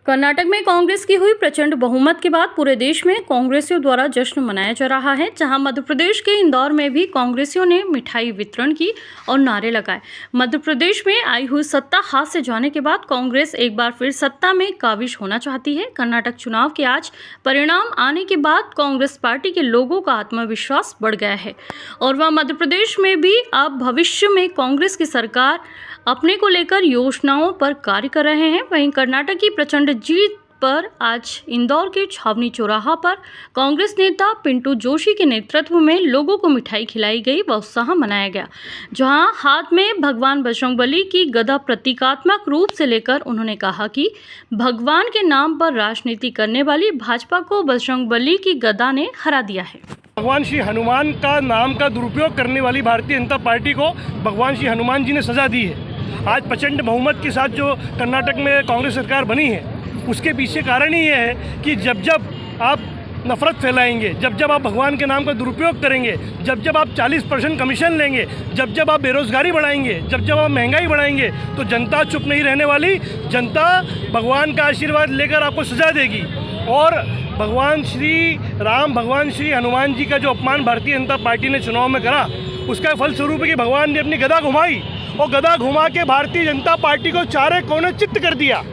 कर्नाटक में कांग्रेस की हुई प्रचंड बहुमत के बाद पूरे देश में कांग्रेसियों द्वारा जश्न मनाया जा रहा है। जहां मध्य प्रदेश के इंदौर में भी कांग्रेसियों ने मिठाई वितरण की और नारे लगाए। मध्य प्रदेश में आई हुई सत्ता हाथ से जाने के बाद कांग्रेस एक बार फिर सत्ता में काबिज होना चाहती है। कर्नाटक चुनाव के आज परिणाम आने के बाद कांग्रेस पार्टी के लोगों का आत्मविश्वास बढ़ गया है और वह मध्य प्रदेश में भी अब भविष्य में कांग्रेस की सरकार अपने को लेकर योजनाओं पर कार्य कर रहे हैं। वहीं कर्नाटक की प्रचंड जीत पर आज इंदौर के छावनी चौराहा पर कांग्रेस नेता पिंटू जोशी के नेतृत्व में लोगों को मिठाई खिलाई गई व उत्साह मनाया गया। जहां हाथ में भगवान बजरंगबली की गदा प्रतीकात्मक रूप से लेकर उन्होंने कहा कि भगवान के नाम पर राजनीति करने वाली भाजपा को बजरंगबली की गदा ने हरा दिया है। भगवान श्री हनुमान का नाम का दुरुपयोग करने वाली भारतीय जनता पार्टी को भगवान श्री हनुमान जी ने सजा दी है। आज प्रचंड बहुमत के साथ जो कर्नाटक में कांग्रेस सरकार बनी है, उसके पीछे कारण ही ये है कि जब जब आप नफरत फैलाएंगे, जब जब आप भगवान के नाम का दुरुपयोग करेंगे, जब जब आप 40% कमीशन लेंगे, जब जब आप बेरोजगारी बढ़ाएंगे, जब जब आप महंगाई बढ़ाएंगे, तो जनता चुप नहीं रहने वाली। जनता भगवान का आशीर्वाद लेकर आपको सजा देगी। और भगवान श्री राम, भगवान श्री हनुमान जी का जो अपमान भारतीय जनता पार्टी ने चुनाव में करा, उसका फलस्वरूप है कि भगवान ने अपनी गदा घुमाई और गदा घुमा के भारतीय जनता पार्टी को चारे कोने चित्त कर दिया।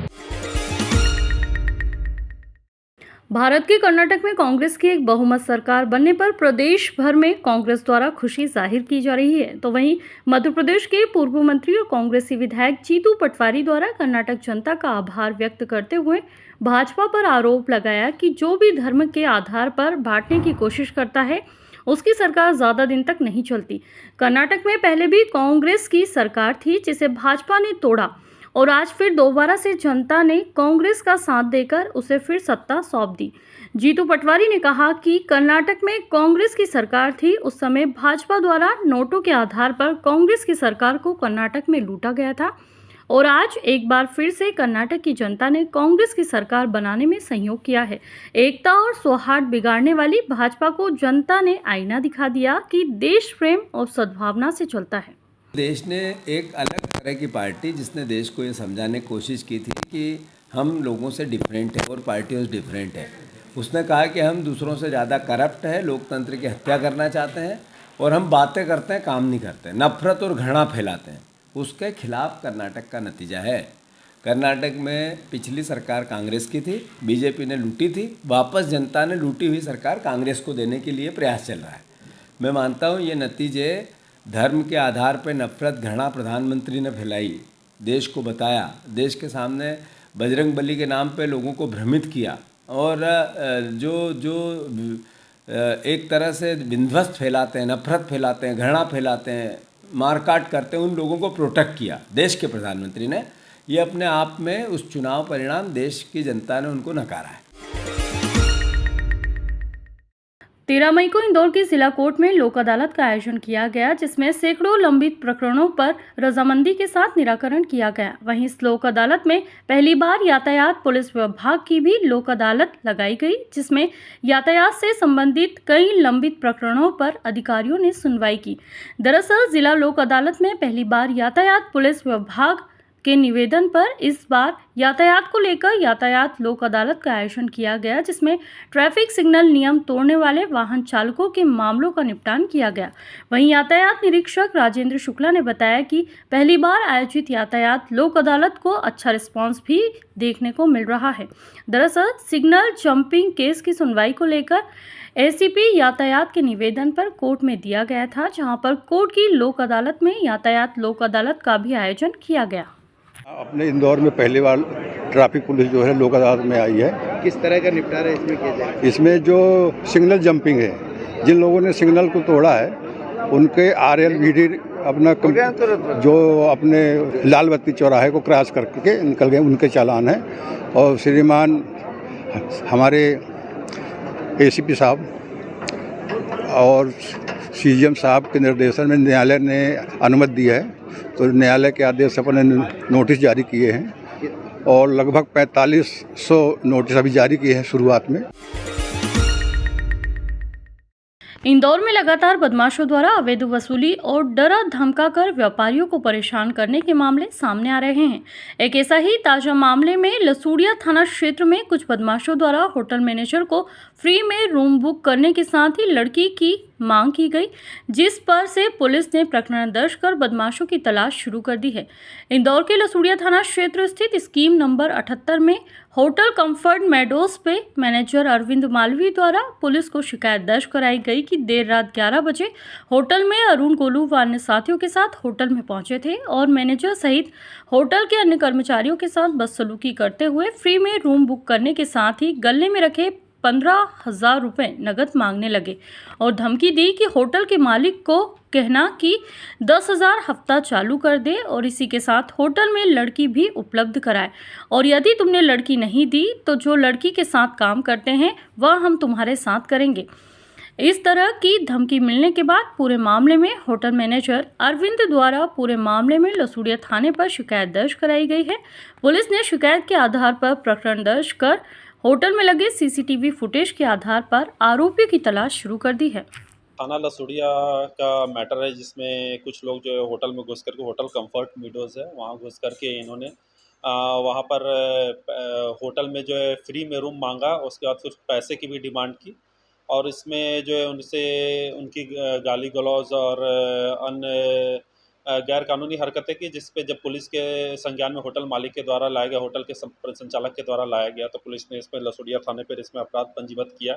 भारत के कर्नाटक में कांग्रेस की एक बहुमत सरकार बनने पर प्रदेश भर में कांग्रेस द्वारा खुशी जाहिर की जा रही है। तो वहीं मध्य प्रदेश के पूर्व मंत्री और कांग्रेसी विधायक जीतू पटवारी द्वारा कर्नाटक जनता का आभार व्यक्त करते हुए भाजपा पर आरोप लगाया कि जो भी धर्म के आधार पर बांटने की कोशिश करता है उसकी सरकार ज़्यादा दिन तक नहीं चलती। कर्नाटक में पहले भी कांग्रेस की सरकार थी जिसे भाजपा ने तोड़ा और आज फिर दोबारा से जनता ने कांग्रेस का साथ देकर उसे फिर सत्ता सौंप दी। जीतू पटवारी ने कहा कि कर्नाटक में कांग्रेस की सरकार थी, उस समय भाजपा द्वारा नोटों के आधार पर कांग्रेस की सरकार को कर्नाटक में लूटा गया था और आज एक बार फिर से कर्नाटक की जनता ने कांग्रेस की सरकार बनाने में सहयोग किया है। एकता और सौहार्द बिगाड़ने वाली भाजपा को जनता ने आईना दिखा दिया कि देश प्रेम और सद्भावना से चलता है। देश ने एक अलग तरह की पार्टी, जिसने देश को ये समझाने की कोशिश की थी कि हम लोगों से डिफरेंट है और पार्टियों से डिफरेंट है। उसने कहा कि हम दूसरों से ज़्यादा करप्ट है, लोकतंत्र की हत्या करना चाहते हैं और हम बातें करते हैं, काम नहीं करते, नफरत और घृणा फैलाते हैं। उसके खिलाफ कर्नाटक का नतीजा है। कर्नाटक में पिछली सरकार कांग्रेस की थी, बीजेपी ने लूटी थी, वापस जनता ने लूटी हुई सरकार कांग्रेस को देने के लिए प्रयास चल रहा है। मैं मानता हूँ ये नतीजे धर्म के आधार पर नफरत घृणा प्रधानमंत्री ने फैलाई, देश को बताया, देश के सामने बजरंगबली के नाम पे लोगों को भ्रमित किया और जो एक तरह से विध्वंस फैलाते हैं, नफरत फैलाते हैं, घृणा फैलाते हैं, मारकाट करते हैं, उन लोगों को प्रोटेक्ट किया देश के प्रधानमंत्री ने। ये अपने आप में उस चुनाव परिणाम देश की जनता ने उनको नकारा है। 13 मई को इंदौर की जिला कोर्ट में लोक अदालत का आयोजन किया गया, जिसमें सैकड़ों लंबित प्रकरणों पर रजामंदी के साथ निराकरण किया गया। वहीं इस लोक अदालत में पहली बार यातायात पुलिस विभाग की भी लोक अदालत लगाई गई, जिसमें यातायात से संबंधित कई लंबित प्रकरणों पर अधिकारियों ने सुनवाई की। दरअसल जिला लोक अदालत में पहली बार यातायात पुलिस विभाग के निवेदन पर इस बार यातायात को लेकर यातायात लोक अदालत का आयोजन किया गया, जिसमें ट्रैफिक सिग्नल नियम तोड़ने वाले वाहन चालकों के मामलों का निपटान किया गया। वहीं यातायात निरीक्षक राजेंद्र शुक्ला ने बताया कि पहली बार आयोजित यातायात लोक अदालत को अच्छा रिस्पांस भी देखने को मिल रहा है। दरअसल सिग्नल जंपिंग केस की सुनवाई को लेकर एसीपी यातायात के निवेदन पर कोर्ट में दिया गया था, जहां पर कोर्ट की लोक अदालत में यातायात लोक अदालत का भी आयोजन किया गया। अपने इंदौर में पहली बार ट्रैफिक पुलिस जो है लोक अदालत में आई है। किस तरह का निपटारा इसमें किया जाए? इसमें जो सिग्नल जंपिंग है, जिन लोगों ने सिग्नल को तोड़ा है उनके RLVD अपना जो अपने लाल बत्ती चौराहे को क्रॉस करके निकल गए, उनके चालान है। और श्रीमान हमारे ACP साहब और CGM साहब के निर्देशन में न्यायालय ने अनुमति दी है, तो न्यायालय के आदेश पर नोटिस जारी किए हैं और लगभग 4500 नोटिस अभी जारी किए हैं शुरुआत में। इंदौर में लगातार बदमाशों द्वारा अवैध वसूली और डरा धमकाकर व्यापारियों को परेशान करने के मामले सामने आ रहे हैं। एक ऐसा ही ताजा मामले में लसूड़िया थाना क्षेत्र में कुछ बदमाशों द्वारा होटल मैनेजर को फ्री में रूम बुक करने के साथ ही लड़की की मांग की गई, जिस पर से पुलिस ने प्रकरण दर्ज कर बदमाशों की तलाश शुरू कर दी है। इंदौर के लसूड़िया थाना क्षेत्र स्थित स्कीम नंबर 78 में होटल कंफर्ट मेडोज पे मैनेजर अरविंद मालवी द्वारा पुलिस को शिकायत दर्ज कराई गई कि देर रात 11 बजे होटल में अरुण गोलू व अन्य साथियों के साथ होटल में पहुंचे थे और मैनेजर सहित होटल के अन्य कर्मचारियों के साथ बदसलूकी करते हुए फ्री में रूम बुक करने के साथ ही गले में रखे 15,000 रुपये नगद मांगने लगे और धमकी दी कि होटल के मालिक को कहना कि 10,000 हफ्ता चालू कर दे और इसी के साथ होटल में लड़की भी उपलब्ध कराए और यदि तुमने लड़की नहीं दी तो जो लड़की के साथ काम करते हैं वह हम तुम्हारे साथ करेंगे। इस तरह की धमकी मिलने के बाद पूरे मामले में होटल मैनेजर अरविंद द्वारा पूरे मामले में लसूड़िया थाने पर शिकायत दर्ज कराई गई है। पुलिस ने शिकायत के आधार पर प्रकरण दर्ज कर होटल में लगे सीसीटीवी फुटेज के आधार पर आरोपियों की तलाश शुरू कर दी है। थाना लसूड़िया का मैटर है जिसमें कुछ लोग जो है होटल में घुस करके, होटल कंफर्ट मीडोज है वहाँ घुस करके इन्होंने वहाँ पर होटल में जो है फ्री में रूम मांगा, उसके बाद कुछ पैसे की भी डिमांड की और इसमें जो है उनसे उनकी गाली गलौज और अन्य गैर कानूनी हरकतें की, जिस पे जब पुलिस के संज्ञान में होटल मालिक के द्वारा लाया गया, होटल के संचालक के द्वारा लाया गया, तो पुलिस ने इसमें लसूड़िया थाने पर इसमें अपराध पंजीबद्ध किया।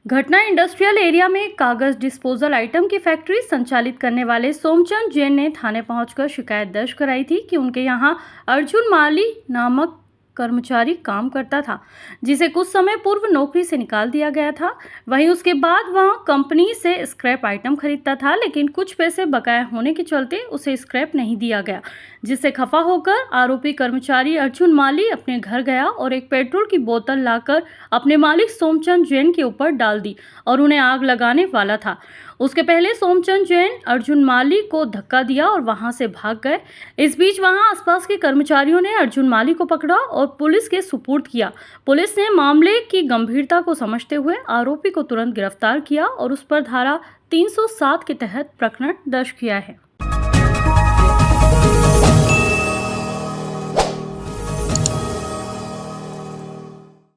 घटना इंडस्ट्रियल एरिया में कागज डिस्पोजल आइटम की फैक्ट्री संचालित करने वाले सोमचंद जैन ने थाने पहुंचकर शिकायत दर्ज कराई थी कि उनके यहां अर्जुन माली नामक कर्मचारी काम करता था, जिसे कुछ समय पूर्व नौकरी से निकाल दिया गया था। वहीं उसके बाद वह कंपनी से स्क्रैप आइटम खरीदता था, लेकिन कुछ पैसे बकाया होने के चलते उसे स्क्रैप नहीं दिया गया, जिससे खफा होकर आरोपी कर्मचारी अर्जुन माली अपने घर गया और एक पेट्रोल की बोतल लाकर अपने मालिक सोमचंद जैन के ऊपर डाल दी और उन्हें आग लगाने वाला था। उसके पहले सोमचंद जैन अर्जुन माली को धक्का दिया और वहां से भाग गए। इस बीच वहां आसपास के कर्मचारियों ने अर्जुन माली को पकड़ा और पुलिस के सुपुर्द किया। पुलिस ने मामले की गंभीरता को समझते हुए आरोपी को तुरंत गिरफ्तार किया और उस पर धारा 307 के तहत प्रकरण दर्ज किया है।